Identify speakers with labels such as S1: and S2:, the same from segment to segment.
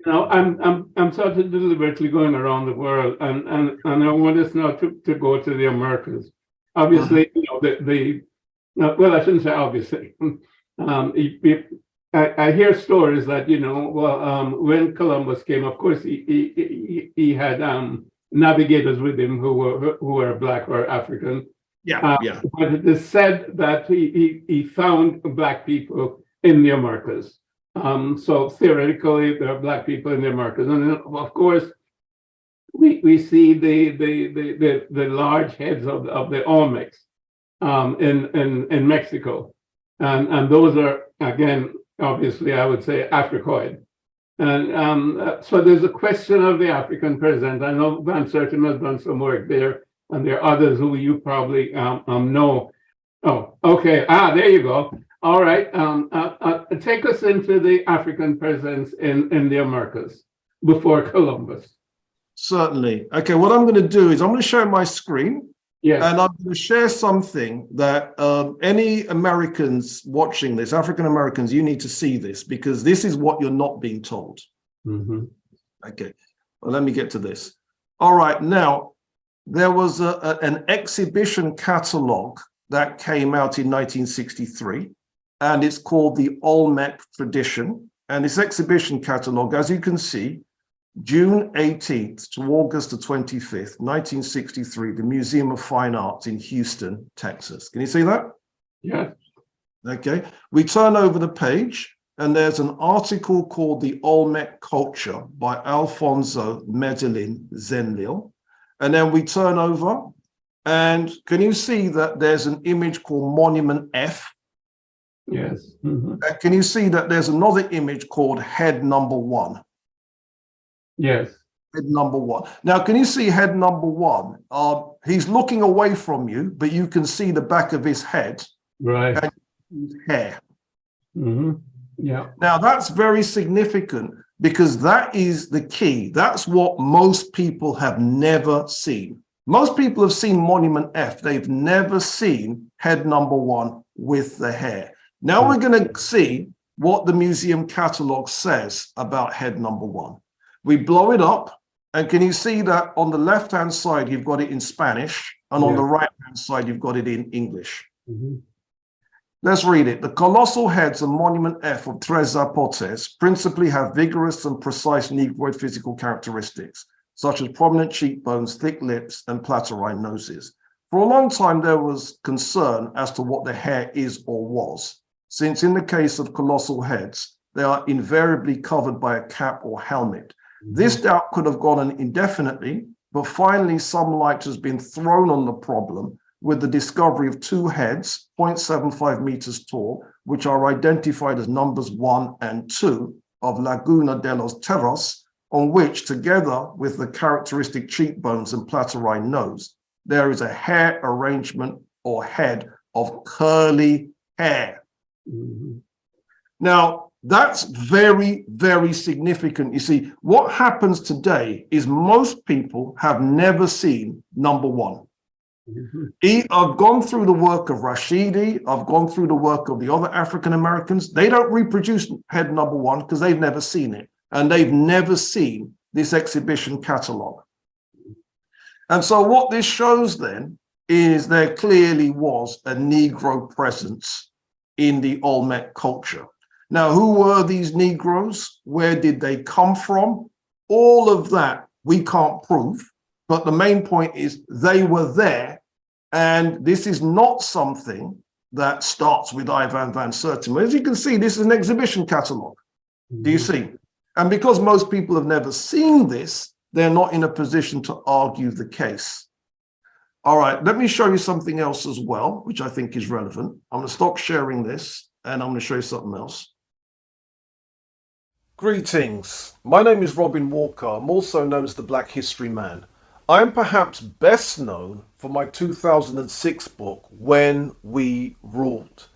S1: I'm sort of deliberately going around the world, and I want us now to go to the Americas. Obviously, well, I shouldn't say obviously. I hear stories that when Columbus came, of course he had navigators with him who were Black or African.
S2: Yeah.
S1: But it is said that he found Black people in the Americas. So theoretically, there are Black people in the Americas, and then, of course, we see the large heads of the Olmecs in Mexico, and those are, again, obviously, I would say Africoid. And so there's a question of the African presence. I know Van Sertima has done some work there, and there are others who you probably know. Oh, okay. There you go. All right. Take us into the African presence in the Americas before Columbus.
S2: Certainly. Okay, what I'm going to do is I'm going to share my screen.
S1: Yes.
S2: And I'm going to share something that any Americans watching this, African Americans, you need to see this, because this is what you're not being told.
S1: Mm-hmm.
S2: Okay, well, let me get to this. All right, now, there was an exhibition catalog that came out in 1963, and it's called the Olmec Tradition. And this exhibition catalog, as you can see, June 18th to August the 25th, 1963, the Museum of Fine Arts in Houston, Texas. Can you see that?
S1: Yeah.
S2: Okay, we turn over the page and there's an article called The Olmec Culture by Alfonso Medellin Zenlil. And then we turn over and can you see that there's an image called Monument F?
S1: Yes. Mm-hmm.
S2: Can you see that there's another image called Head Number 1?
S1: Yes.
S2: Head number 1. Now, can you see head number 1? He's looking away from you, but you can see the back of his head.
S1: Right.
S2: And his hair.
S1: Mm-hmm. Yeah.
S2: Now, that's very significant because that is the key. That's what most people have never seen. Most people have seen Monument F. They've never seen head number 1 with the hair. Now we're going to see what the museum catalog says about head number 1. We blow it up, and can you see that on the left-hand side, you've got it in Spanish, and on the right-hand side, you've got it in English.
S1: Mm-hmm.
S2: Let's read it. The colossal heads of Monument F of Tres Zapotes principally have vigorous and precise Negroid physical characteristics, such as prominent cheekbones, thick lips, and platyrrhine noses. For a long time, there was concern as to what the hair is or was, since in the case of colossal heads, they are invariably covered by a cap or helmet. This doubt could have gone on indefinitely, but finally some light has been thrown on the problem with the discovery of 2 heads, 0.75 meters tall, which are identified as numbers 1 and 2 of Laguna de los Terros, on which, together with the characteristic cheekbones and platyrrhine nose, there is a hair arrangement or head of curly hair.
S1: Mm-hmm.
S2: Now, that's very, very significant. You see, what happens today is most people have never seen number 1. Mm-hmm. I've gone through the work of Rashidi. I've gone through the work of the other African Americans. They don't reproduce head number 1 because they've never seen it. And they've never seen this exhibition catalog. And so what this shows then is there clearly was a Negro presence in the Olmec culture. Now, who were these Negroes? Where did they come from? All of that we can't prove, but the main point is they were there, and this is not something that starts with Ivan van Sertima. As you can see, this is an exhibition catalog. Mm-hmm. Do you see? And because most people have never seen this, they're not in a position to argue the case. All right, let me show you something else as well, which I think is relevant. I'm going to stop sharing this, and I'm going to show you something else. Greetings, my name is Robin Walker. I'm also known as the Black History Man. I am perhaps best known for my 2006 book, When We Ruled.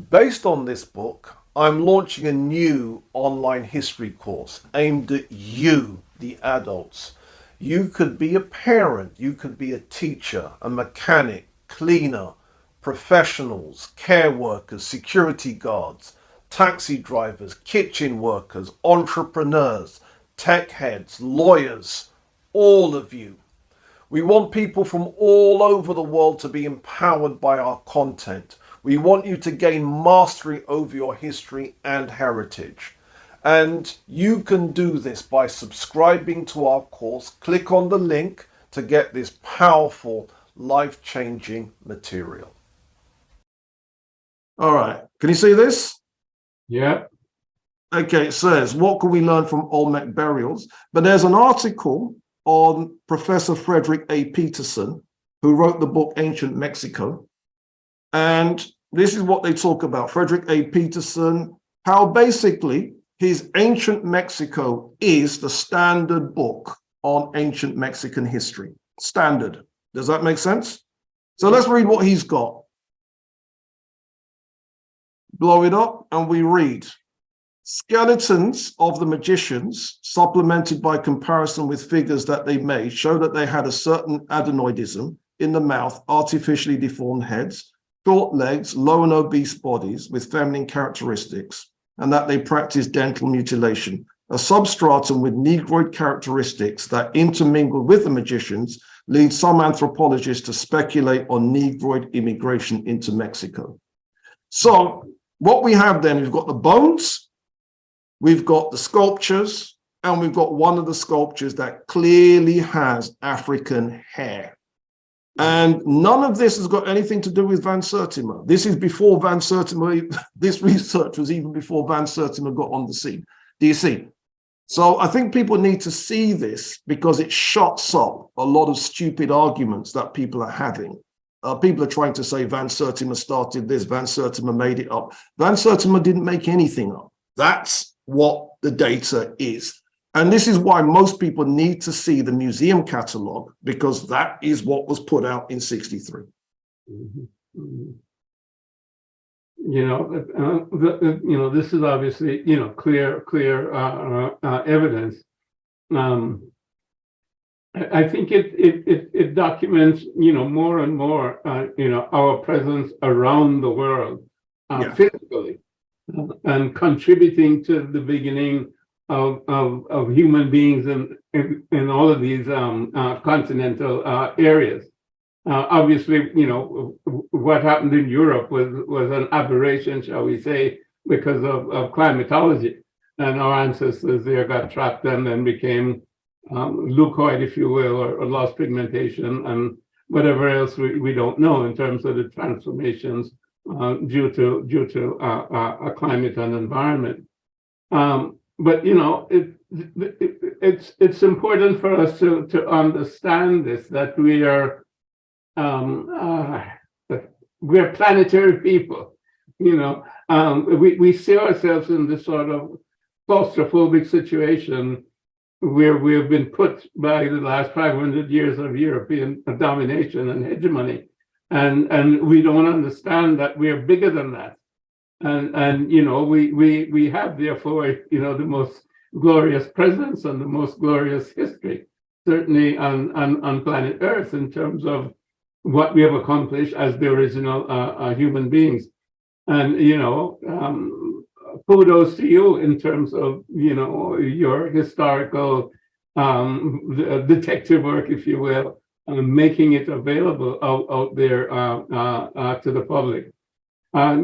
S2: Based on this book, I'm launching a new online history course aimed at you, the adults. You could be a parent, you could be a teacher, a mechanic, cleaner, professionals, care workers, security guards, taxi drivers, kitchen workers, entrepreneurs, tech heads, lawyers, all of you. We want people from all over the world to be empowered by our content. We want you to gain mastery over your history and heritage. And you can do this by subscribing to our course. Click on the link to get this powerful, life-changing material. All right, can you see this?
S1: Yeah.
S2: Okay, it says, what can we learn from Olmec burials? But there's an article on Professor Frederick A. Peterson, who wrote the book Ancient Mexico. And this is what they talk about. Frederick A. Peterson, how basically his Ancient Mexico is the standard book on ancient Mexican history. Standard. Does that make sense? So let's read what he's got. Blow it up and we read. Skeletons of the magicians, supplemented by comparison with figures that they made, show that they had a certain adenoidism in the mouth, artificially deformed heads, short legs, low and obese bodies with feminine characteristics, and that they practiced dental mutilation, a substratum with negroid characteristics that intermingled with the magicians lead some anthropologists to speculate on negroid immigration into Mexico. So what we have then, we've got the bones, we've got the sculptures, and we've got one of the sculptures that clearly has African hair. And none of this has got anything to do with Van Sertima. This is before Van Sertima, this research was even before Van Sertima got on the scene. Do you see? So I think people need to see this because it shuts up a lot of stupid arguments that people are having. People are trying to say Van Sertima started this, Van Sertima made it up. Van Sertima didn't make anything up. That's what the data is. And this is why most people need to see the museum catalogue, because that is what was put out in 63.
S1: Mm-hmm. Mm-hmm. This is obviously, clear evidence. I think it documents, more and more, our presence around the world, physically, and contributing to the beginning of human beings in all of these continental areas. Obviously, what happened in Europe was an aberration, shall we say, because of climatology, and our ancestors there got trapped and then became leucoid, if you will, or lost pigmentation and whatever else we don't know in terms of the transformations due to a climate and environment. But it's important for us to understand this, that we're planetary people. We see ourselves in this sort of claustrophobic situation where we have been put by the last 500 years of European domination and hegemony, and we don't understand that we're bigger than that, and we have therefore the most glorious presence and the most glorious history, certainly on planet Earth, in terms of what we have accomplished as the original human beings, and kudos to you in terms of your historical detective work, if you will, making it available out there to the public. I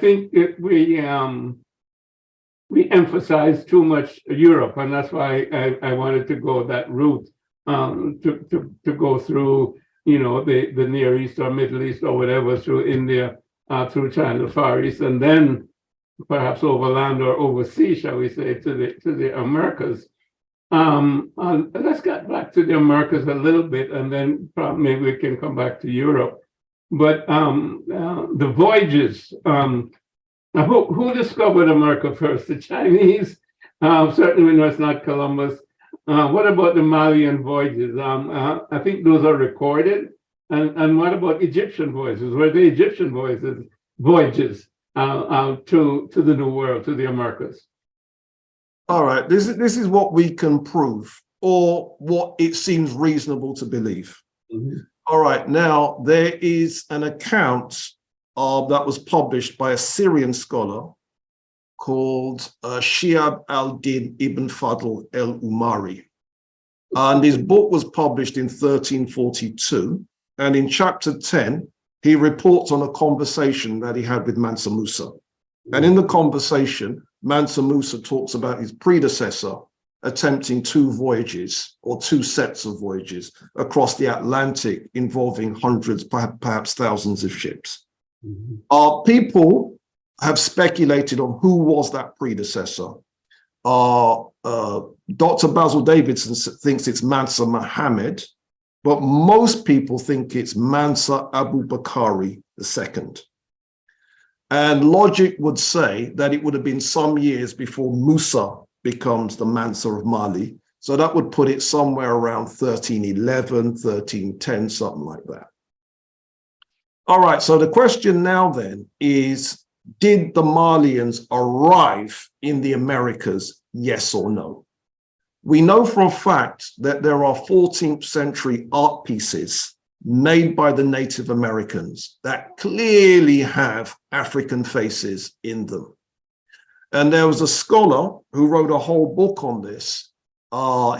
S1: think that we emphasize too much Europe, and that's why I wanted to go that route, to go through the Near East or Middle East or whatever, through India, through China, Far East, and then perhaps overland or overseas, shall we say, to the Americas. Let's get back to the Americas a little bit, and then maybe we can come back to Europe. But the voyages, who discovered America first? The Chinese? Certainly we know it's not Columbus. What about the Malian voyages? I think those are recorded. And what about Egyptian voyages? Were the Egyptian voyages to the New World, to the Americas?
S2: All right, this is what we can prove, or what it seems reasonable to believe. Mm-hmm. All right, now there is an account that was published by a Syrian scholar called Shihab al-Din ibn Fadl el-Umari. And his book was published in 1342. And in chapter 10, he reports on a conversation that he had with Mansa Musa. And in the conversation, Mansa Musa talks about his predecessor attempting 2 voyages or 2 sets of voyages across the Atlantic involving hundreds, perhaps thousands of ships. People have speculated on who was that predecessor. Dr. Basil Davidson thinks it's Mansa Muhammad, but most people think it's Mansa Abu Bakari II. And logic would say that it would have been some years before Musa becomes the Mansa of Mali. So that would put it somewhere around 1311, 1310, something like that. All right, so the question now then is, did the Malians arrive in the Americas, yes or no? We know for a fact that there are 14th century art pieces made by the Native Americans that clearly have African faces in them. And there was a scholar who wrote a whole book on this.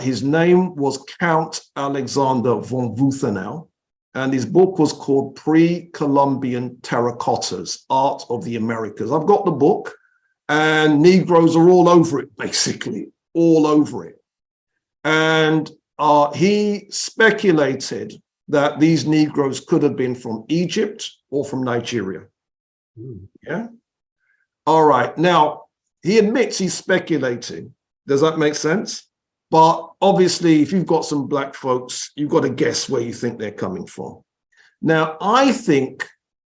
S2: His name was Count Alexander von Wuthenau, and his book was called Pre-Columbian Terracottas, Art of the Americas. I've got the book, and Negroes are all over it, basically, all over it. And he speculated that these Negroes could have been from Egypt or from Nigeria. Yeah. All right. Now, he admits he's speculating. Does that make sense? But obviously, if you've got some black folks, you've got to guess where you think they're coming from. Now, I think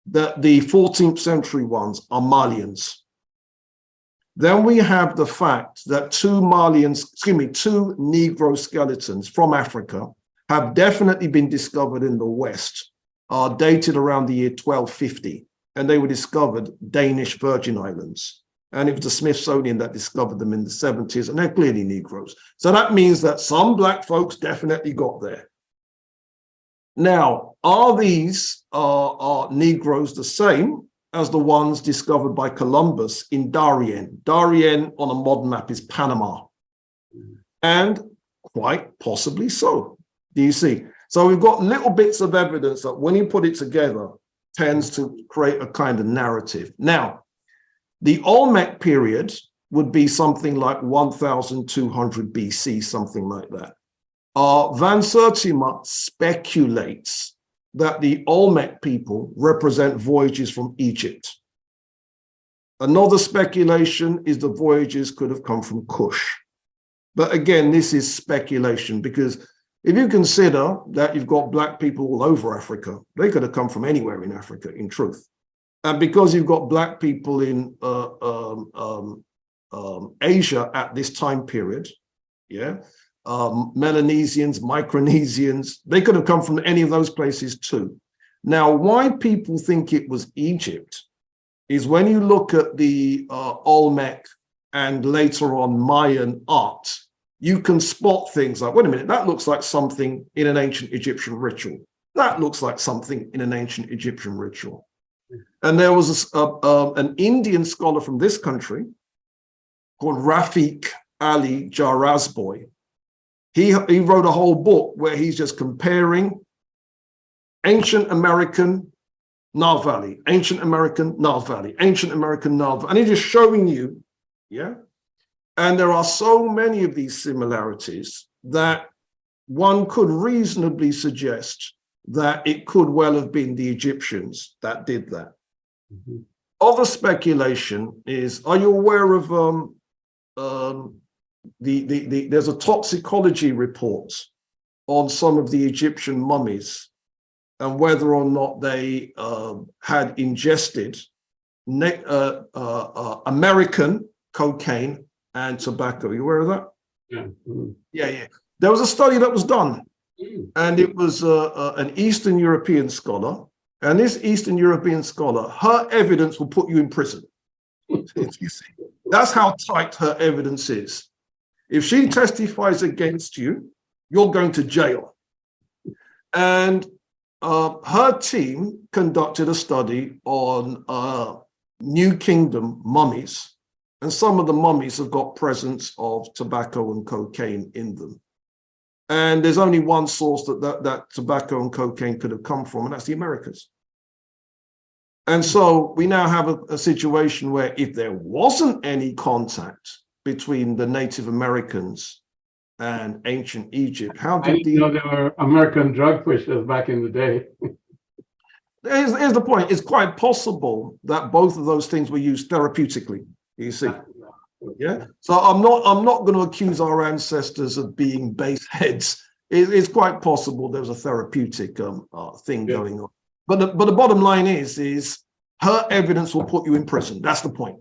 S2: that the 14th century ones are Malians. Then we have the fact that 2 Negro skeletons from Africa have definitely been discovered in the West, dated around the year 1250, and they were discovered Danish Virgin Islands. And it was the Smithsonian that discovered them in the 70s, and they're clearly Negroes. So that means that some black folks definitely got there. Now, are these Negroes the same as the ones discovered by Columbus in Darien? Darien on a modern map is Panama. And quite possibly so. Do you see? So we've got little bits of evidence that when you put it together, tends to create a kind of narrative. Now, the Olmec period would be something like 1200 BC, something like that. Van Sertima speculates that the Olmec people represent voyages from Egypt. Another speculation is the voyages could have come from Kush. But again, this is speculation, because if you consider that you've got black people all over Africa, they could have come from anywhere in Africa, in truth. And because you've got black people in Asia at this time period, yeah, Melanesians, Micronesians, they could have come from any of those places too. Now, why people think it was Egypt is when you look at the Olmec and later on Mayan art, you can spot things like, wait a minute, that looks like something in an ancient Egyptian ritual. That looks like something in an ancient Egyptian ritual. And there was an Indian scholar from this country called Rafiq Ali Jarazboy. He wrote a whole book where he's just comparing ancient American Nile Valley, ancient American Nile Valley, ancient American Nile Valley, and he's just showing you, yeah? And there are so many of these similarities that one could reasonably suggest that it could well have been the Egyptians that did that. Mm-hmm. Other speculation is, are you aware of there's a toxicology report on some of the Egyptian mummies and whether or not they had ingested American cocaine and tobacco. You aware of that?
S1: Yeah. Mm-hmm.
S2: Yeah. There was a study that was done, and it was an Eastern European scholar. And this Eastern European scholar, her evidence will put you in prison. You see, that's how tight her evidence is. If she testifies against you, you're going to jail. And her team conducted a study on New Kingdom mummies and some of the mummies have got presence of tobacco and cocaine in them. And there's only one source that tobacco and cocaine could have come from, and that's the Americas. And so we now have a situation where if there wasn't any contact between the Native Americans and ancient Egypt, how did
S1: I didn't know there were American drug pushers back in the day.
S2: Here's the point. It's quite possible that both of those things were used therapeutically, you see. Yeah. So I'm not going to accuse our ancestors of being base heads. It's quite possible there was a therapeutic thing going on. But the bottom line is her evidence will put you in prison. That's the point.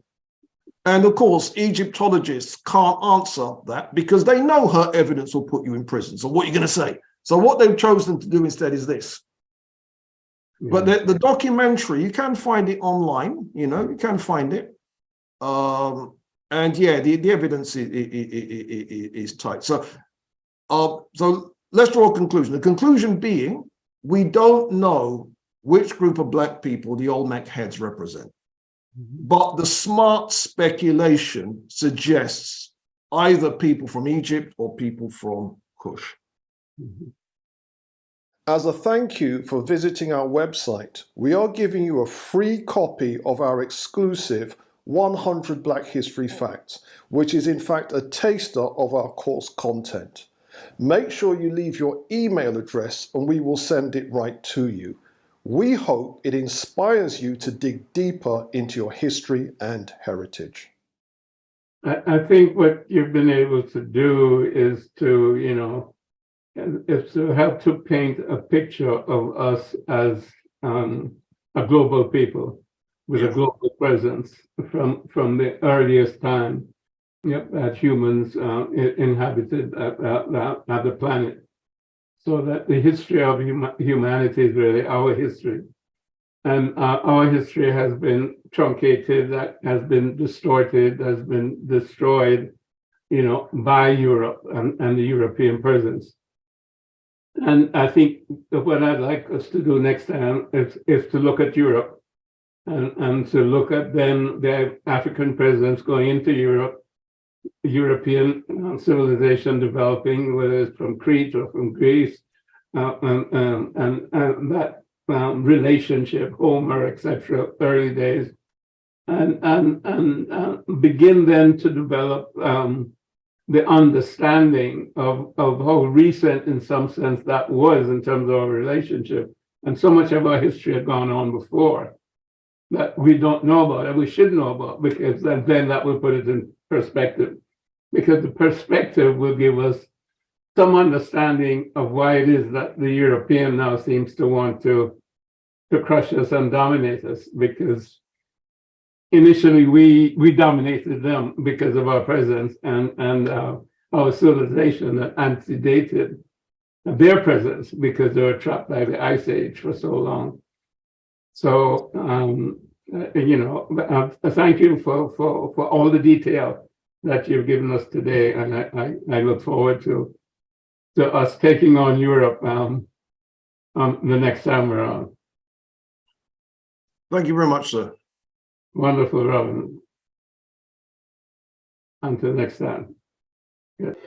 S2: And of course, Egyptologists can't answer that because they know her evidence will put you in prison. So what are you going to say? So what they've chosen to do instead is this. But the documentary, you can find it online, you can find it. And yeah, the evidence is tight. So let's draw a conclusion. The conclusion being, we don't know which group of Black people the Olmec heads represent. But the smart speculation suggests either people from Egypt or people from Kush. As a thank you for visiting our website, we are giving you a free copy of our exclusive 100 Black History Facts, which is in fact a taster of our course content. Make sure you leave your email address and we will send it right to you. We hope it inspires you to dig deeper into your history and heritage.
S1: I think what you've been able to do is to, is to help to paint a picture of us as a global people with a global presence from the earliest time that humans inhabited the planet. So that the history of humanity is really our history. And our history has been truncated, that has been distorted, has been destroyed, by Europe and the European presence. And I think what I'd like us to do next time is to look at Europe and to look at then the African presence going into Europe, European civilization developing, whether it's from Crete or from Greece, and that relationship, Homer, etc., early days, and begin then to develop the understanding of how recent, in some sense, that was in terms of our relationship, and so much of our history had gone on before that we don't know about, and we should know about, because then that will put it in perspective. Because the perspective will give us some understanding of why it is that the European now seems to want to crush us and dominate us, because initially we dominated them because of our presence and our civilization that antedated their presence because they were trapped by the Ice Age for so long. So, thank you for all the detail that you've given us today, and I look forward to us taking on Europe the next time around.
S2: Thank you very much, sir.
S1: Wonderful, Robin. Until next time. Good.